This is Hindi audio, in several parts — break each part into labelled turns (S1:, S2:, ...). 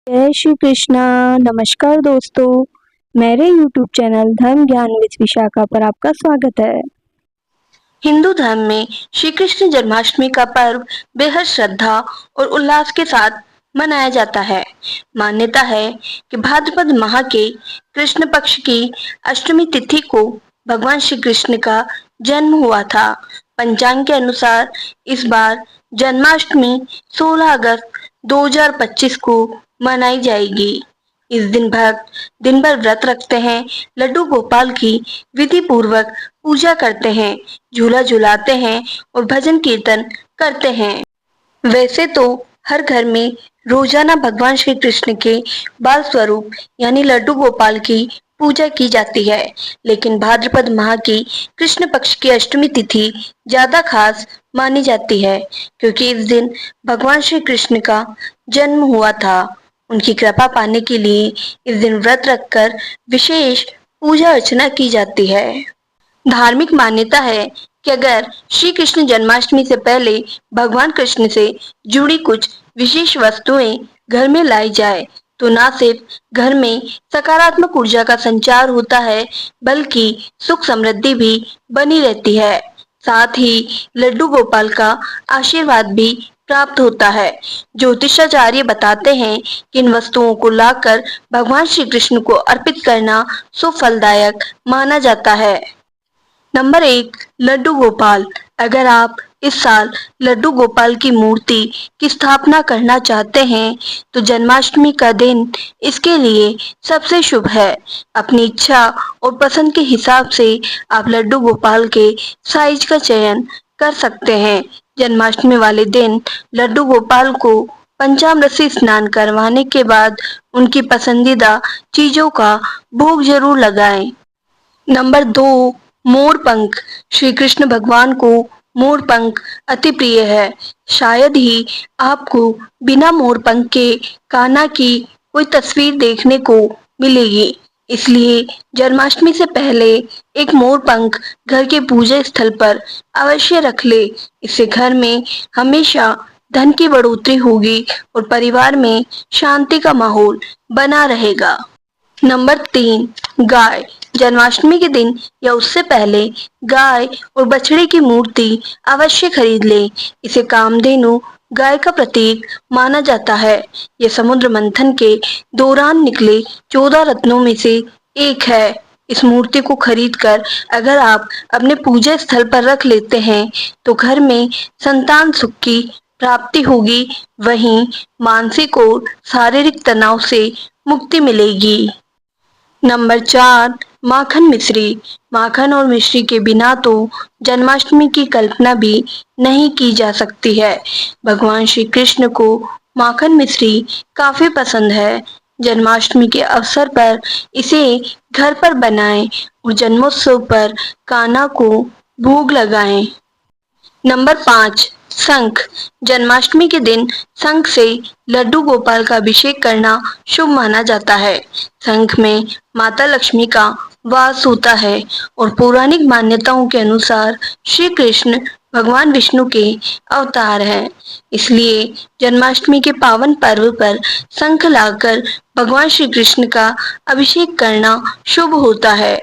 S1: जय श्री कृष्णा। नमस्कार दोस्तों, मेरे YouTube चैनल धर्म ज्ञान विद विशाखा पर आपका स्वागत है।
S2: हिंदू धर्म में श्री कृष्ण जन्माष्टमी का पर्व बेहद श्रद्धा और उल्लास के साथ मनाया जाता है। मान्यता है कि भाद्रपद माह के कृष्ण पक्ष की अष्टमी तिथि को भगवान श्री कृष्ण का जन्म हुआ था। पंचांग के अनुसार इस बार जन्माष्टमी 16 अगस्त 2025 को मनाई जाएगी। इस दिन भक्त दिन भर व्रत रखते हैं, लड्डू गोपाल की विधि पूर्वक पूजा करते हैं, झूला झुलाते हैं और भजन कीर्तन करते हैं। वैसे तो हर घर में रोजाना भगवान श्री कृष्ण के बाल स्वरूप यानी लड्डू गोपाल की पूजा की जाती है, लेकिन भाद्रपद माह की कृष्ण पक्ष की अष्टमी तिथि ज्यादा खास मानी जाती है, क्योंकि इस दिन भगवान श्री कृष्ण का जन्म हुआ था। उनकी कृपा पाने के लिए इस दिन व्रत रखकर विशेष पूजा अर्चना की जाती है। धार्मिक मान्यता है कि अगर श्री कृष्ण जन्माष्टमी से पहले भगवान कृष्ण से जुड़ी कुछ विशेष वस्तुएं घर में लाई जाए तो न सिर्फ घर में सकारात्मक ऊर्जा का संचार होता है, बल्कि सुख समृद्धि भी बनी रहती है। साथ ही लड्डू गोपाल का आशीर्वाद भी प्राप्त होता है। ज्योतिषाचार्य बताते हैं कि इन वस्तुओं को लाकर भगवान श्री कृष्ण को अर्पित करना सुफलदायक माना जाता है। नंबर 1, लड्डू गोपाल। अगर आप इस साल लड्डू गोपाल की मूर्ति की स्थापना करना चाहते हैं तो जन्माष्टमी का दिन इसके लिए सबसे शुभ है। अपनी इच्छा और पसंद के हिसाब से आप लड्डू गोपाल के साइज का चयन कर सकते हैं। जन्माष्टमी वाले दिन लड्डू गोपाल को पंचामृत से स्नान करवाने के बाद उनकी पसंदीदा चीजों का भोग जरूर लगाएं। नंबर 2, मोर पंख। श्री कृष्ण भगवान को मोर पंख अति प्रिय है। शायद ही आपको बिना मोर पंख के कान्हा की कोई तस्वीर देखने को मिलेगी, इसलिए जन्माष्टमी से पहले एक मोर पंख घर के पूजा स्थल पर अवश्य रख ले। इससे घर में हमेशा धन की बढ़ोतरी होगी और परिवार में शांति का माहौल बना रहेगा। नंबर 3, गाय। जन्माष्टमी के दिन या उससे पहले गाय और बछड़े की मूर्ति अवश्य खरीद लें। इसे कामधेनु गाय का प्रतीक माना जाता है। यह समुद्र मंथन के दौरान निकले 14 रत्नों में से एक है। इस मूर्ति को खरीदकर अगर आप अपने पूजा स्थल पर रख लेते हैं तो घर में संतान सुख की प्राप्ति होगी, वहीं मानसिक और शारीरिक तनाव से मुक्ति मिलेगी। नंबर 4, माखन मिश्री। माखन और मिश्री के बिना तो जन्माष्टमी की कल्पना भी नहीं की जा सकती है। भगवान श्री कृष्ण को माखन मिश्री काफी पसंद है। जन्माष्टमी के अवसर पर इसे घर पर बनाएं और जन्मोत्सव पर कान्हा को भोग लगाएं। नंबर 5, शंख। जन्माष्टमी के दिन शंख से लड्डू गोपाल का अभिषेक करना शुभ माना जाता है। शंख में माता लक्ष्मी का वास होता है और पौराणिक मान्यताओं के अनुसार श्री कृष्ण भगवान विष्णु के अवतार हैं। इसलिए जन्माष्टमी के पावन पर्व पर शंख लाकर भगवान श्री कृष्ण का अभिषेक करना शुभ होता है।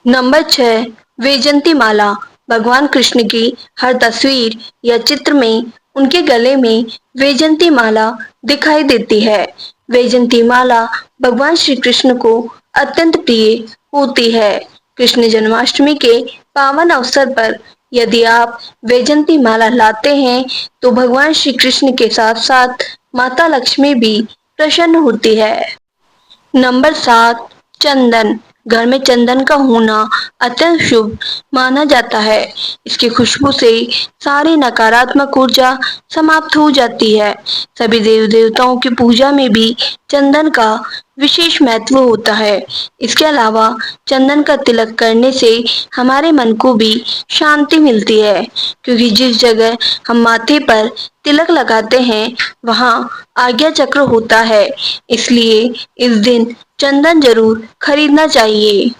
S2: नंबर 6, वैजंती माला। भगवान कृष्ण की हर तस्वीर या चित्र में उनके गले में वैजंती माला दिखाई देती है। वैजंती माला भगवान श्री कृष्ण को अत्यंत प्रिय होती है। कृष्ण जन्माष्टमी के पावन अवसर पर यदि आप वैजंती माला लाते हैं तो भगवान श्री कृष्ण के साथ साथ माता लक्ष्मी भी प्रसन्न होती है। नंबर 7, चंदन। घर में चंदन का होना अत्यंत शुभ माना जाता है। इसकी खुशबू से सारी नकारात्मक ऊर्जा समाप्त हो जाती है। सभी देव देवताओं की पूजा में भी चंदन का विशेष महत्व होता है। इसके अलावा चंदन का तिलक करने से हमारे मन को भी शांति मिलती है, क्योंकि जिस जगह हम माथे पर तिलक लगाते हैं वहाँ आज्ञा चक्र होता है। इसलिए इस दिन चंदन जरूर खरीदना चाहिए।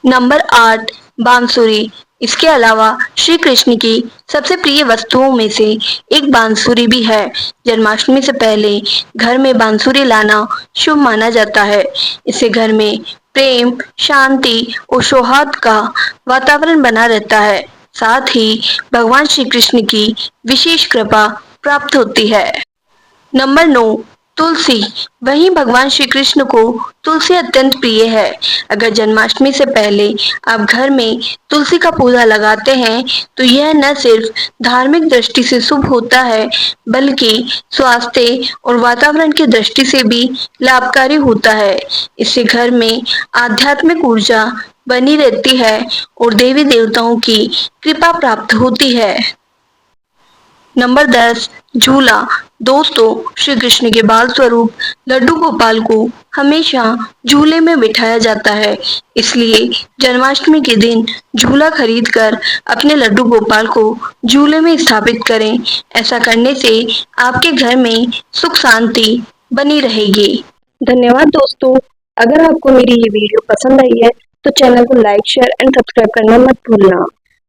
S2: नंबर 8, बांसुरी। इसके अलावा श्री कृष्ण की सबसे प्रिय वस्तुओं में से एक बांसुरी भी है। जन्माष्टमी से पहले घर में बांसुरी लाना शुभ माना जाता है। इससे घर में प्रेम, शांति और सौहार्द का वातावरण बना रहता है। साथ ही भगवान श्री कृष्ण की विशेष कृपा प्राप्त होती है। नंबर 9, तुलसी। वहीं भगवान श्री कृष्ण को तुलसी अत्यंत प्रिय है। अगर जन्माष्टमी से पहले आप घर में तुलसी का पौधा लगाते हैं तो यह न सिर्फ धार्मिक दृष्टि से शुभ होता है बल्कि स्वास्थ्य और वातावरण की दृष्टि से भी लाभकारी होता है। इससे घर में आध्यात्मिक ऊर्जा बनी रहती है और देवी देवताओं की कृपा प्राप्त होती है। नंबर 10, झूला। दोस्तों, श्री कृष्ण के बाल स्वरूप लड्डू गोपाल को हमेशा झूले में बिठाया जाता है। इसलिए जन्माष्टमी के दिन झूला खरीदकर अपने लड्डू गोपाल को झूले में स्थापित करें। ऐसा करने से आपके घर में सुख शांति बनी रहेगी।
S1: धन्यवाद दोस्तों। अगर आपको मेरी ये वीडियो पसंद आई है तो चैनल को लाइक, शेयर एंड सब्सक्राइब करना मत भूलना।